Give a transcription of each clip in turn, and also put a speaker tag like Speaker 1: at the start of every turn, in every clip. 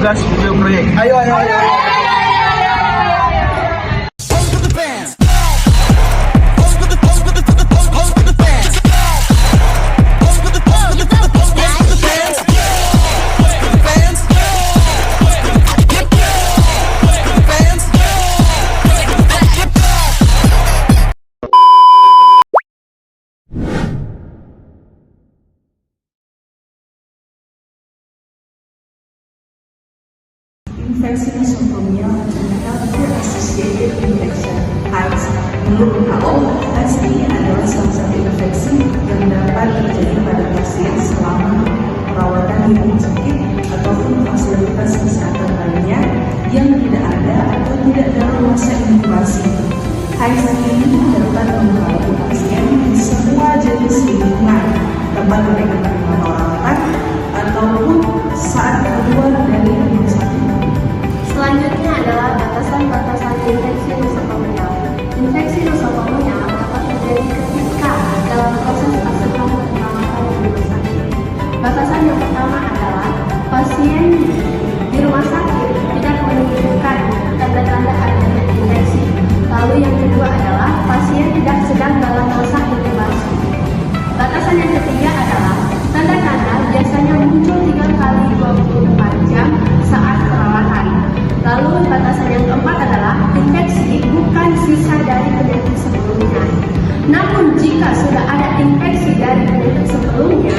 Speaker 1: tugas video proyek. Ayo, ayo, ayo.
Speaker 2: Infeksi nosocomial adalah associated infection. HAIS menurut WHO, HAIS ini adalah salah satu infeksi yang dapat terjadi pada pasien selama perawatan di rumah sakit ataupun fasilitas kesehatan lainnya yang tidak ada atau tidak dalam masa inkubasi. HAIS ini dapat membawa pasien di semua jenis lingkungan tempat mereka menerima perawatan ataupun saat keluar dari rumah sakit.
Speaker 3: Selanjutnya adalah batasan-batasan infeksi nosocomial. Infeksi nosocomial dapat terjadi ketika dalam proses fase perawatan di rumah sakit. Batasan yang pertama adalah pasien di rumah sakit tidak menunjukkan tanda-tanda adanya infeksi. Lalu yang kedua adalah pasien tidak sedang dalam masa inkubasi. Batasan yang ketiga adalah tanda-tanda biasanya muncul 3 kali 24 jam saat perawatan. Lalu batasan yang keempat adalah infeksi bukan sisa dari penyakit sebelumnya. Namun jika sudah ada infeksi dari penyakit sebelumnya,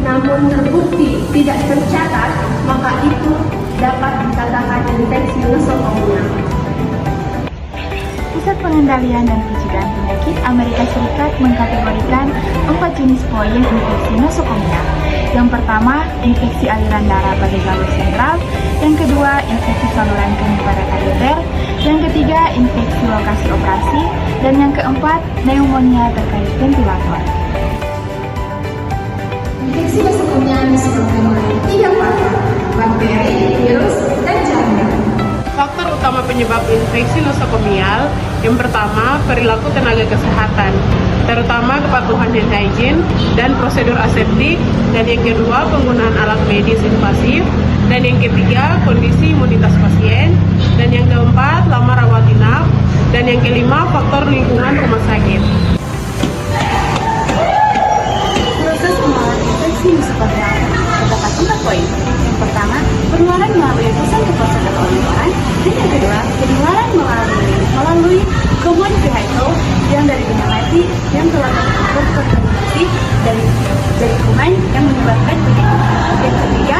Speaker 3: namun terbukti tidak tercatat, maka itu dapat dikatakan infeksi nosocomial.
Speaker 4: Pusat Pengendalian dan Pencegahan Penyakit Amerika Serikat mengkategorikan 4 jenis poin infeksi nosocomial. Yang pertama, infeksi aliran darah pada jalur sentral. Yang kedua, infeksi saluran kemih pada kateter. Yang ketiga, infeksi lokasi operasi. Dan yang keempat, pneumonia terkait ventilator.
Speaker 3: Infeksi nosocomial disebabkan oleh 3 faktor: bakteri, virus, dan jamur.
Speaker 5: Faktor utama penyebab infeksi nosocomial yang pertama, perilaku tenaga kesehatan, terutama kepatuhan hand hygiene dan prosedur aseptik, dan yang kedua, penggunaan alat medis invasif, dan yang ketiga, kondisi imunitas pasien, dan yang keempat, lama rawat inap, dan yang kelima, faktor lingkungan rumah sakit.
Speaker 4: Proses penularan infeksi nosocomial terdapat 4 poin. Yang pertama, penularan melalui pesan ke proses penularan. Dan yang kedua, penularan melalui common vehicle yang dari benda mati yang telah terkontaminasi dari kuman yang menyebabkan penyakit. Yang ketiga,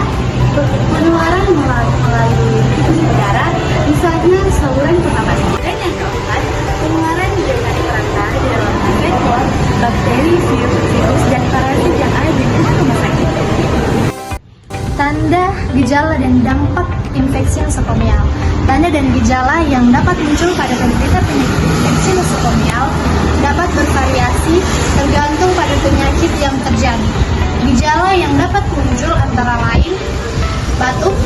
Speaker 4: penularan melalui tikus udara, misalnya saluran pernapasan. Dan yang keempat, penularan dengan perantara di dalam vektor, bakteri, virus, dan parasit yang ada di lingkungan rumah sakit. Tanda, gejala, dan dampak infeksi nosocomial. Tanda dan gejala yang dapat muncul pada penderita penyakit infeksi nosocomial dapat bervariasi tergantung pada penyakit yang terjadi. Gejala yang dapat muncul antara lain batuk,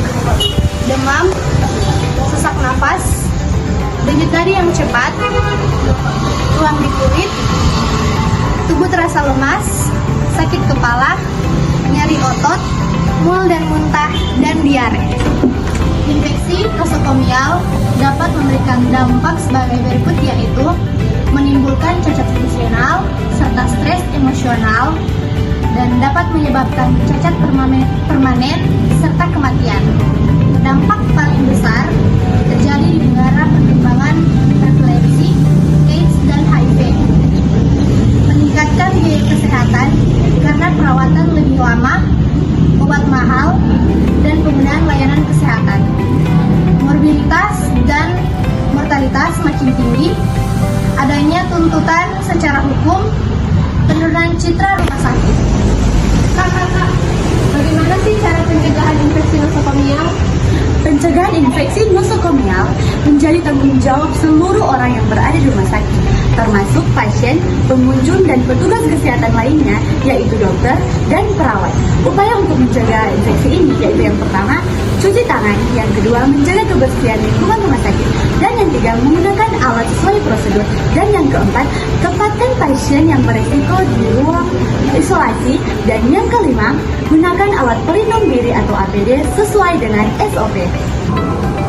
Speaker 4: demam, sesak nafas, denyut nadi yang cepat, ruam di kulit, tubuh terasa lemas, sakit kepala, nyeri otot, mual dan muntah, dan diare. Infeksi nosocomial dapat memberikan dampak sebagai berikut, yaitu menimbulkan cacat fungsional serta stres emosional dan dapat menyebabkan cacat permanen serta kematian. Dampak paling besar terjadi di negara perkembangan epilepsi, AIDS, dan HIV. Meningkatkan biaya kesehatan karena perawatan lebih lama, obat mahal, dan penggunaan layanan kesehatan. Morbiditas dan mortalitas makin tinggi, adanya tuntutan secara hukum, penurunan citra rumah sakit.
Speaker 3: Kak, bagaimana sih cara pencegahan infeksi nosocomial?
Speaker 4: Pencegahan infeksi nosocomial menjadi
Speaker 2: menjadi tanggung jawab seluruh orang yang berada di rumah sakit, termasuk pasien, pengunjung, dan petugas kesehatan lainnya, yaitu dokter dan perawat. Upaya untuk mencegah infeksi ini yaitu yang pertama, cuci tangan, yang kedua, menjaga kebersihan lingkungan rumah sakit, dan yang ketiga, menggunakan alat sesuai prosedur, dan yang keempat, tempatkan pasien yang beresiko di ruang isolasi, dan yang kelima, gunakan alat pelindung diri atau APD sesuai dengan SOP.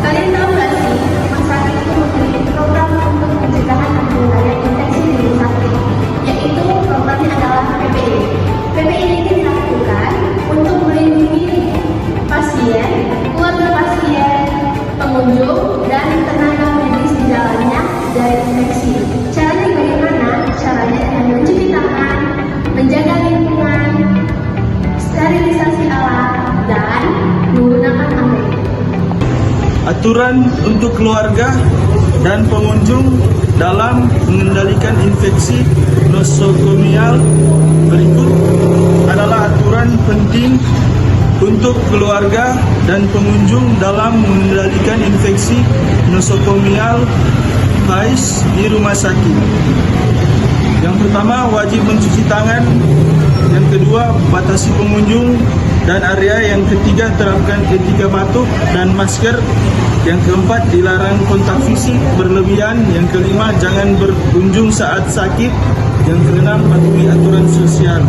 Speaker 3: Kalian tahu nggak sih, rumah sakit itu memiliki program untuk pencegahan dan pengendalian infeksi di rumah sakit, yaitu programnya adalah PPI. PPI ini dilakukan untuk melindungi pasien, keluarga pasien, pengunjung, dan tenaga medis di dalamnya dari infeksi. Caranya bagaimana? Caranya dengan mencuci tangan, menjaga lingkungan, sterilisasi alat, dan menggunakan APD.
Speaker 1: Aturan untuk keluarga dan pengunjung dalam mengendalikan infeksi nosokomial berikut adalah aturan penting untuk keluarga dan pengunjung dalam mengendalikan infeksi nosokomial HAIS di rumah sakit. Yang pertama, wajib mencuci tangan. Yang kedua, batasi pengunjung dan area. Yang ketiga, terapkan etika batuk dan masker. Yang keempat, dilarang kontak fisik berlebihan. Yang kelima, jangan berkunjung saat sakit. Yang keenam, patuhi aturan sosial.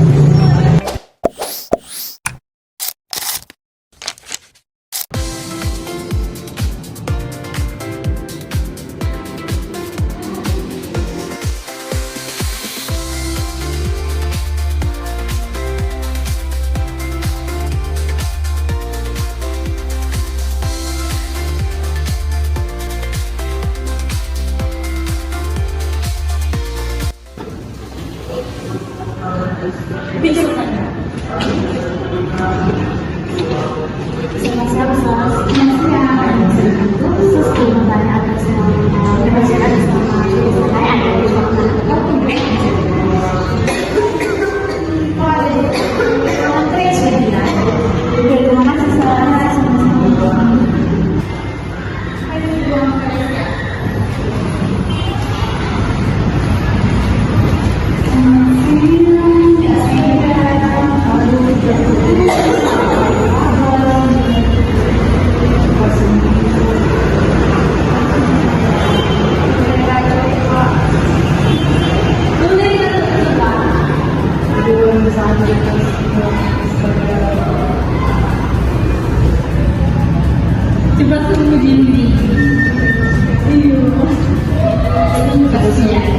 Speaker 2: Cepat tunggu diri.
Speaker 3: Kasihan.